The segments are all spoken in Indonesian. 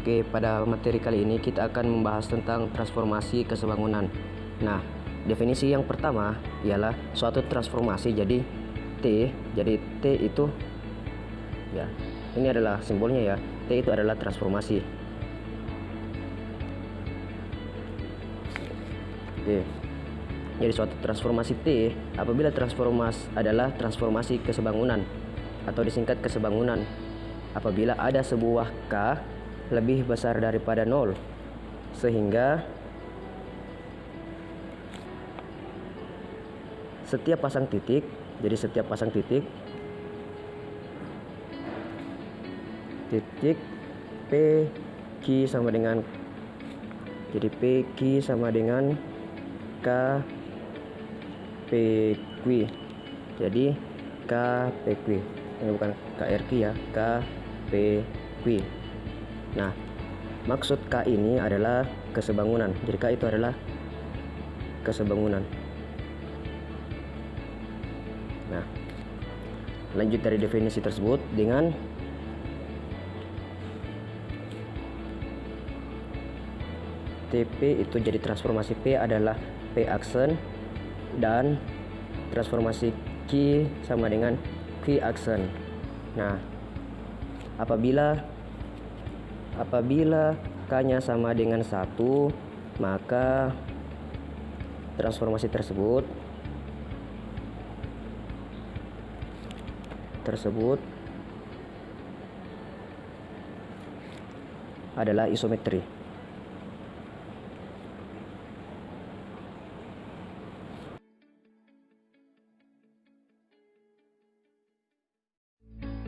Oke, pada materi kali ini kita akan membahas tentang transformasi kesebangunan. Nah, definisi yang pertama ialah suatu transformasi jadi T itu ya, ini adalah simbolnya ya. T itu adalah transformasi. Oke. Jadi suatu transformasi T apabila transformasi adalah transformasi kesebangunan atau disingkat kesebangunan apabila ada sebuah K lebih besar daripada 0 sehingga setiap pasang titik P Q sama dengan K P Q. Jadi K P Q. Ini bukan KRQ ya, K P Q. Nah, maksud K ini adalah kesebangunan. Jadi K itu adalah kesebangunan. Nah, lanjut dari definisi tersebut dengan TP itu jadi transformasi P adalah P aksen dan transformasi Q sama dengan Q aksen. Nah, apabila K-nya sama dengan 1, maka transformasi tersebut adalah isometri.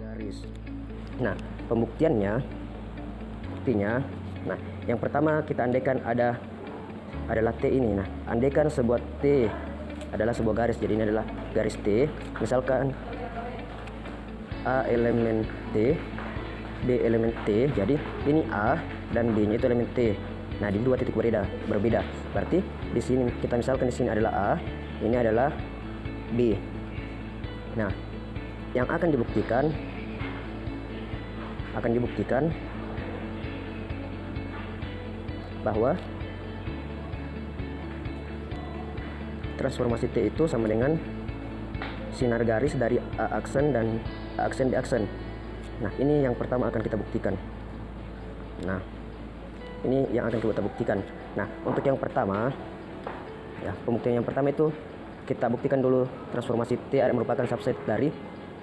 Garis. Nah, pembuktiannya nah, yang pertama kita andaikan adalah T ini. Nah, andaikan sebuah T adalah sebuah garis, jadi ini adalah garis T. Misalkan A elemen T, B elemen T, jadi ini A dan B-nya itu elemen T. Nah, di dua titik berbeda. Berarti di sini kita misalkan di sini adalah A, ini adalah B. Nah, yang akan dibuktikan bahwa transformasi T itu sama dengan sinar garis dari A aksen dan A aksen B aksen. Nah, ini yang pertama akan kita buktikan. Nah, ini yang akan kita buktikan. Nah, untuk yang pertama ya, pembuktian yang pertama itu kita buktikan dulu transformasi T merupakan subset dari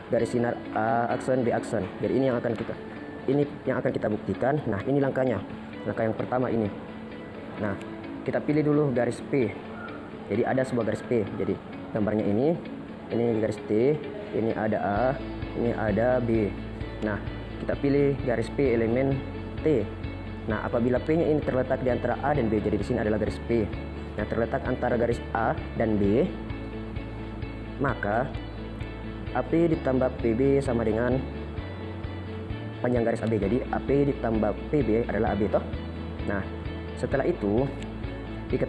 garis sinar A aksen B aksen. Jadi ini yang akan kita buktikan. Nah, ini langkahnya. Langkah yang pertama ini. Nah, kita pilih dulu garis P. Jadi ada sebuah garis P. Jadi gambarnya ini garis T, ini ada A, ini ada B. Nah, kita pilih garis P elemen T. Nah, apabila P-nya ini terletak di antara A dan B, jadi di sini adalah garis P. Nah, terletak antara garis A dan B, maka AP ditambah PB sama dengan panjang garis AB. Jadi AP ditambah PB adalah AB toh. Nah, setelah itu jika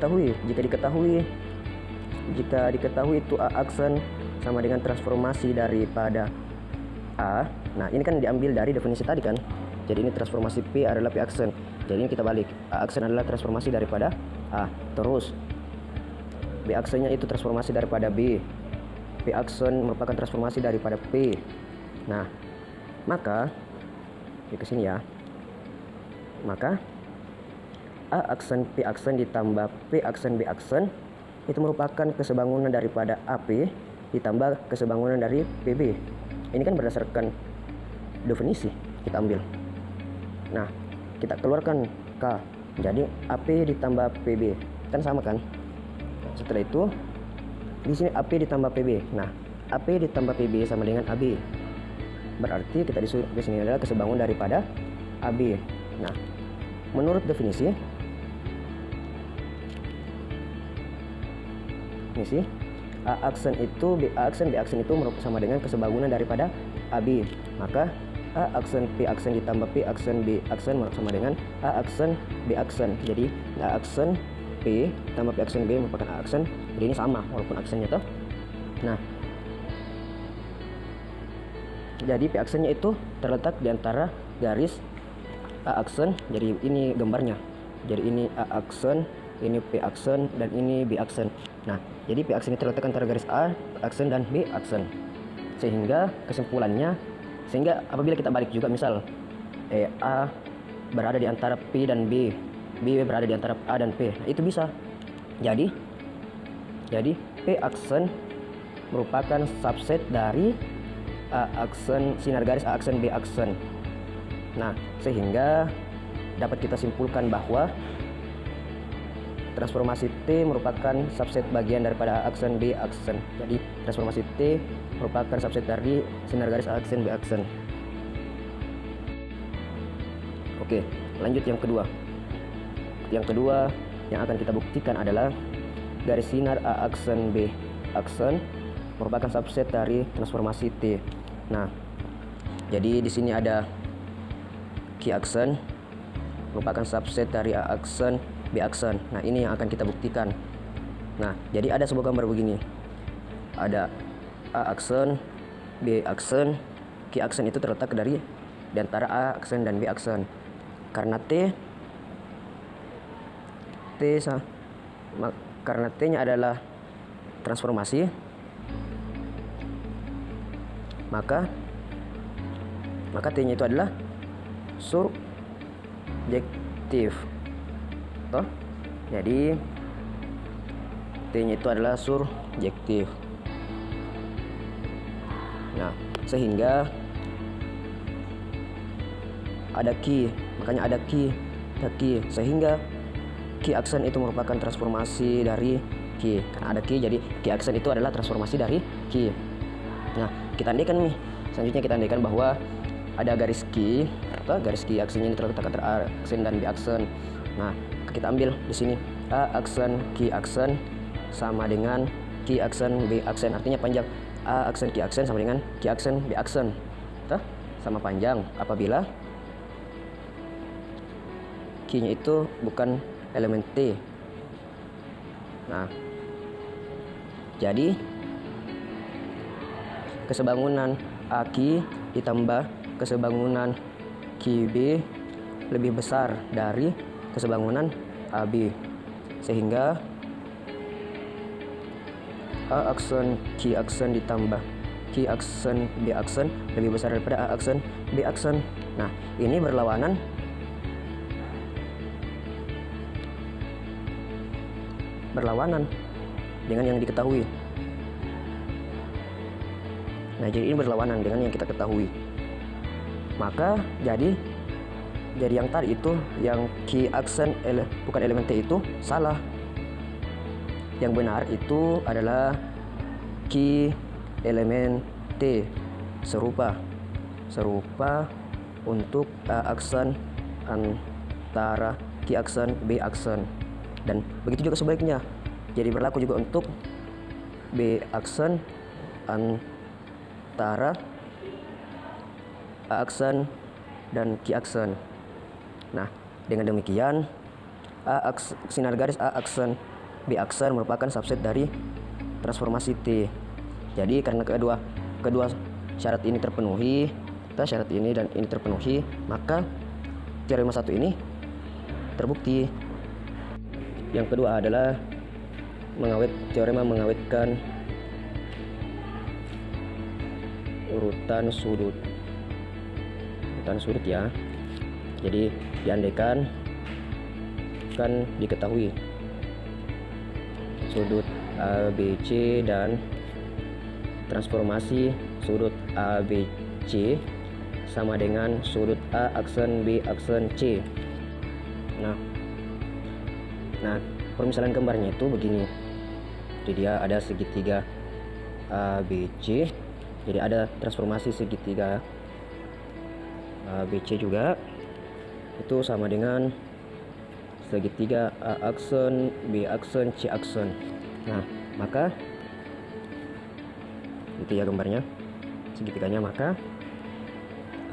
diketahui itu A aksen sama dengan transformasi daripada A. Nah, ini kan diambil dari definisi tadi kan. Jadi ini transformasi P adalah P aksen. Jadi ini kita balik. A aksen adalah transformasi daripada A. Terus B aksennya itu transformasi daripada B. P aksen merupakan transformasi daripada P. Nah, maka ke sini ya. Maka A aksen P aksen ditambah P aksen B aksen itu merupakan kesebangunan daripada AP ditambah kesebangunan dari PB. Ini kan berdasarkan definisi kita ambil. Nah, kita keluarkan K. Jadi AP ditambah PB kan sama kan? Setelah itu di sini AP ditambah PB. Nah, AP ditambah PB sama dengan AB. Berarti kita di sini adalah kesebangunan daripada AB. Nah, menurut definisi A aksen itu B aksen itu sama dengan kesebangunan daripada AB. Maka A aksen P aksen ditambah P aksen B aksen sama dengan A aksen B aksen. Jadi A aksen P tambah P aksen B merupakan A aksen. Jadi ini sama walaupun aksennya toh. Nah, jadi P aksennya itu terletak di antara garis A aksen, jadi ini gambarnya. Jadi ini A aksen, ini P aksen, dan ini B aksen. Nah, jadi P aksen itu terletak antara garis A aksen dan B aksen. Sehingga kesimpulannya, sehingga apabila kita balik juga, misal A berada di antara P dan B, B berada di antara A dan P, nah, itu bisa. Jadi P aksen merupakan subset dari A aksen, sinar garis A aksen B aksen. Nah, sehingga dapat kita simpulkan bahwa transformasi T merupakan subset bagian daripada A aksen B aksen. Jadi transformasi T merupakan subset dari sinar garis A aksen B aksen. Oke, lanjut yang kedua. Yang kedua yang akan kita buktikan adalah garis sinar A aksen B aksen merupakan subset dari transformasi T. Nah, jadi di sini ada Q aksen merupakan subset dari A aksen B aksen. Nah, ini yang akan kita buktikan. Nah, jadi ada sebuah gambar begini. Ada A aksen, B aksen, Q aksen itu terletak di antara A aksen dan B aksen. Karena karena T-nya adalah transformasi, maka T-nya itu adalah surjektif. Toh? Jadi T-nya itu adalah surjektif. Nah, sehingga ada Q, makanya ada Q, sehingga Q aksen itu merupakan transformasi dari Q. Karena ada Q, jadi Q aksen itu adalah transformasi dari Q. Nah, kita andaikan nih, selanjutnya kita andaikan bahwa ada garis Q, atau garis Q aksennya ini terletak antara A aksen dan B aksen. Nah, kita ambil di sini A aksen Q aksen sama dengan Q aksen B aksen, artinya panjang A aksen Q aksen sama dengan Q aksen B aksen. Sama panjang apabila Q-nya itu bukan elemen T. Nah, jadi kesebangunan AQ ditambah kesebangunan QB lebih besar dari kesebangunan AB, sehingga A aksen Q aksen ditambah Q aksen B aksen lebih besar daripada A aksen B aksen. Nah, ini berlawanan dengan yang diketahui. Nah, jadi ini berlawanan dengan yang kita ketahui. Maka jadi yang tadi itu, yang Q aksen bukan elemen T itu salah. Yang benar itu adalah Q elemen T serupa untuk A aksen antara Q aksen B aksen, dan begitu juga sebaliknya. Jadi berlaku juga untuk B aksen antara A aksen dan Q aksen. Nah, dengan demikian sinar garis A aksen B aksen merupakan subset dari transformasi T. Jadi karena kedua syarat ini terpenuhi, syarat ini dan ini terpenuhi, maka teorema satu ini terbukti. Yang kedua adalah teorema mengawetkan urutan sudut ya. Jadi diandaikan kan diketahui sudut ABC dan transformasi sudut ABC sama dengan sudut A aksen B aksen C. Nah, permisalan gambarnya itu begini. Jadi dia ada segitiga ABC. Jadi ada transformasi segitiga ABC juga. Itu sama dengan segitiga A aksen, B aksen, C aksen. Nah, maka itu ya gambarnya segitiganya, maka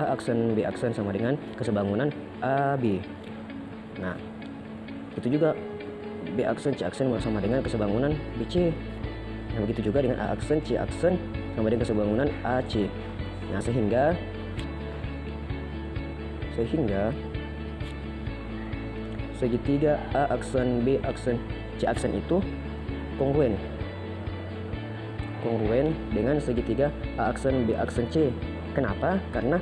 A aksen B aksen sama dengan kesebangunan AB. Nah, itu juga B aksen C aksen sama dengan kesebangunan BC. Nah, begitu juga dengan A aksen C aksen sama dengan kesebangunan AC. Nah, sehingga segitiga A aksen B aksen C aksen itu kongruen dengan segitiga A aksen B aksen C. Kenapa? Karena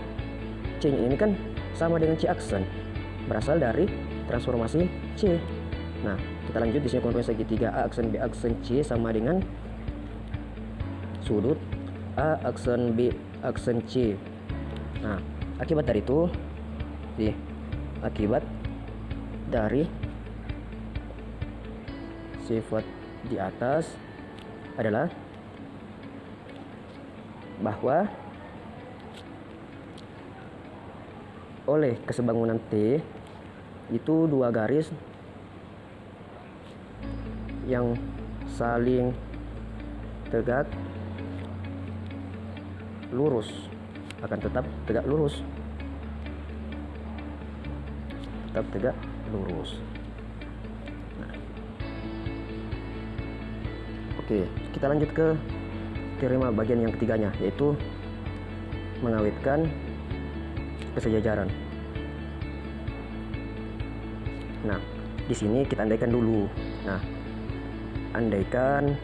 C ini kan sama dengan C aksen, berasal dari transformasi C. Nah, kita lanjut di sini kongruen segitiga A aksen B aksen C sama dengan sudut A aksen B aksen C. Nah, akibat dari itu, akibat dari sifat di atas adalah bahwa oleh kesebangunan T itu dua garis yang saling tegak lurus akan tetap tegak lurus. Nah, oke, kita lanjut ke teorema bagian yang ketiganya, yaitu mengawetkan kesejajaran. Nah, di sini kita andaikan dulu. Nah, andaikan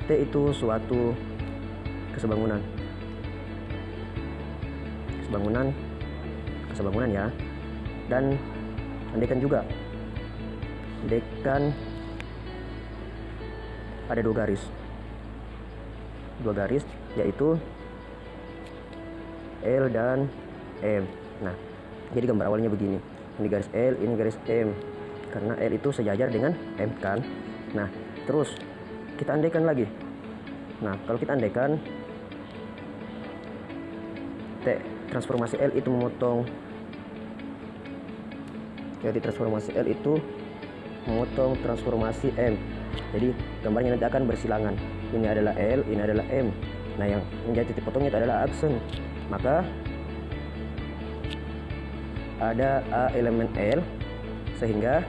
T itu suatu kesebangunan ya, dan andaikan juga ada dua garis yaitu L dan M. Nah, jadi gambar awalnya begini, ini garis L, ini garis M, karena L itu sejajar dengan M kan. Nah, terus kita andaikan lagi. Nah, kalau kita andaikan transformasi L itu memotong, jadi transformasi L itu memotong transformasi M. Jadi gambarnya nanti akan bersilangan. Ini adalah L, ini adalah M. Nah, yang menjadi titik potongnya itu adalah aksen. Maka ada A elemen L, sehingga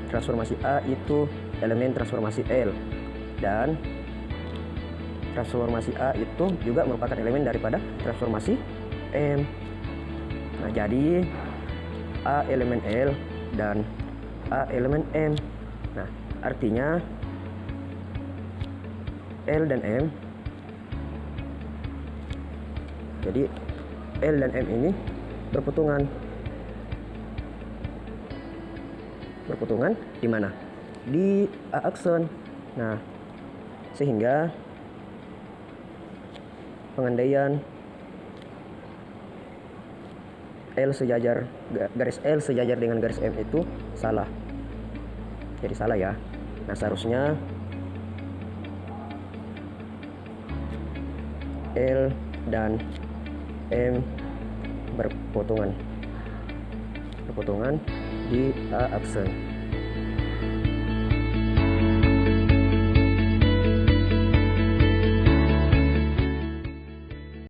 transformasi A itu elemen transformasi L, dan transformasi A itu juga merupakan elemen daripada transformasi M. Nah, jadi A elemen L dan A elemen M. Nah, artinya L dan M, jadi L dan M ini berpotongan di mana? Di A aksen. Nah, sehingga pengandaian garis L sejajar dengan garis M itu salah. Jadi salah ya. Nah, seharusnya L dan M berpotongan di A aksen.